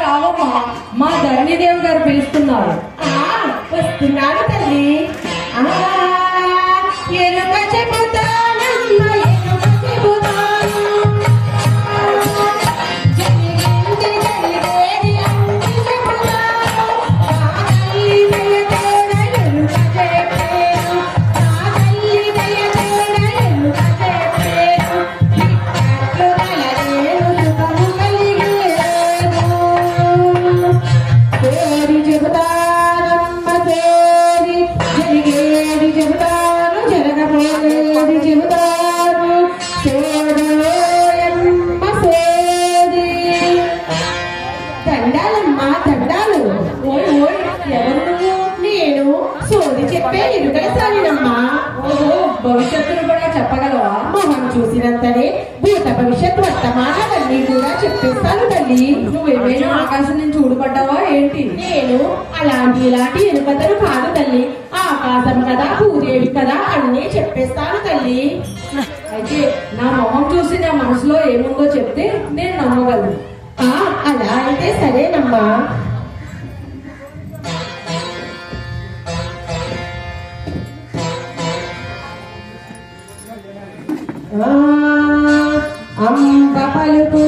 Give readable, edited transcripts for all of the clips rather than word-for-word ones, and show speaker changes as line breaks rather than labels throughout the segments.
రావమ్మా, మా ధరణిదేవి గారు పిలుస్తున్నారు.
వస్తున్నాను తల్లి. ఎలుక చెబుతానమ్మ, ఎలుక చెబుతాను. జరిగింది జరిగేది అన్ని చెబుతాను. నా తల్లి దయ తోడ ఎలుక చెప్పేను. నా తల్లి దయ తోడ ఎలుక చెప్పేను. ఇక్కట్లు గలదేను సుఖము కలిగేను. పేరు చెబుతానమ్మ, పేరు జరిగేది చెబుతాను, జరగబోయేది చెబుతాను. పేరులోయమ్మ పేరు. దండాలమ్మా దండాలు. ఓయ్ ఓయ్, ఎవరు నువ్వు? నేను సోది చెప్పే ఎరుగలసానినమ్మా.
ఓహో, భవిష్యత్తును కూడా చెప్పగలవా?
మొహం చూసినంతనే భూత భవిష్యత్ వర్తమానాలన్నీ కూడా చెప్పేస్తాను తల్లి.
నువ్వేమైనా ఆకాశం నుంచి ఊడిపడ్డావా ఏంటి?
నేను అలాంటి ఇలాంటి ఎరుకతను కాదు తల్లి. ఆకాశం కదా, భూదేవి కదా అన్నీ చెప్పేస్తాను తల్లి.
అయితే నా మొహం చూసి నా మనసులో ఏముందో చెప్తే నేను నమ్మగలను.
అలా అయితే సరేనమ్మా. అంబ పలుకు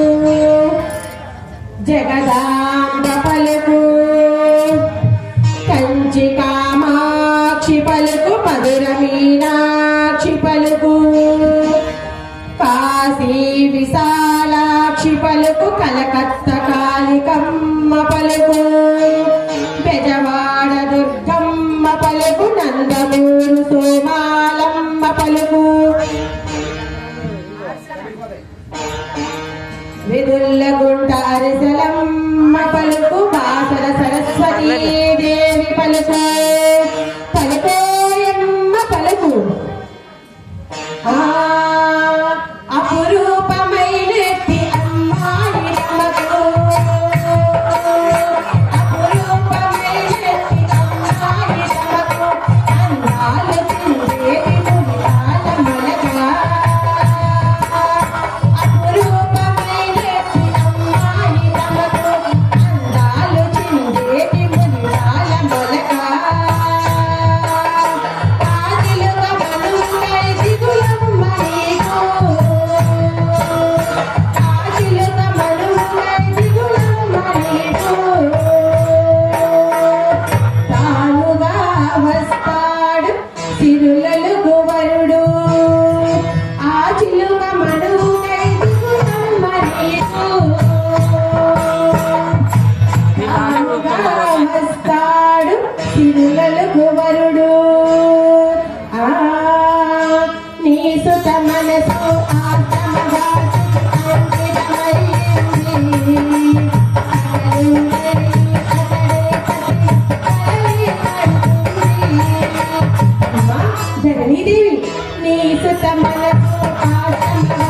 జగదాంబ పలుకు, కంచి కామాక్షి పలుకు, మధుర మీనాక్షి పలుకు, కాశీ విశాలాక్షి పలుకు, కలకత్త కాళికమ్మ పలుకు, బెజవాడ దుర్గమ్మ పలుకు, నందమూరు సోమాలమ్మ పలుకు, విదుల్లగుంట అరిసలమ్మ పలుకు, బాసర సరస్వతీ దేవి పలుకు, పలుకోయమ్మ పలుకు. అపురూపమైనట్టి అమ్మాయి రమకు, అపురూపమైనట్టి అమ్మాయి రమకు, అందాల చిందేటి మురియాల మలక. అపురూపమైనట్టి అమ్మాయి రమకు, అందాల చిందేటి మురియాల మలక. ఆదిలుగ మనుండై దిగులమ్మ నీకు, ఆదిలుగ మనుండై దిగులమ్మ నీకు. తానుగా వస్తాడు సిరులలుగు వరుడు, ఆ చిలుక మనుండై దిగులమ్మ నీకు. తానుగా వస్తాడు సిరులలుగు వరుడు, నీ సుత మనసు ఆత్మగా ధరణీదేవి, నీ సుత మనసు ఆత్మగా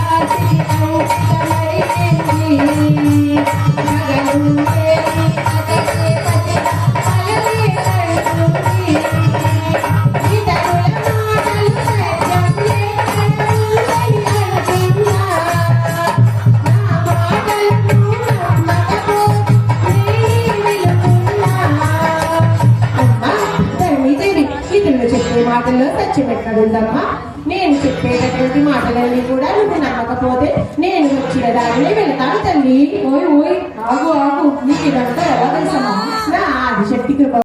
చెప్పే మాటల్లో సత్యం ఎక్కడుందమ్మా? నేను చెప్పేటటువంటి మాటలన్నీ కూడా నువ్వు నమ్మకపోతే నేను వచ్చిన దారిని వెళ్తాను తల్లి.
ఓయ్ ఓయ్, ఆగు ఆగు, నీకు ఇదంతా ఎలా తెలుసమ్మా?
నా ఆదిశక్తి కృప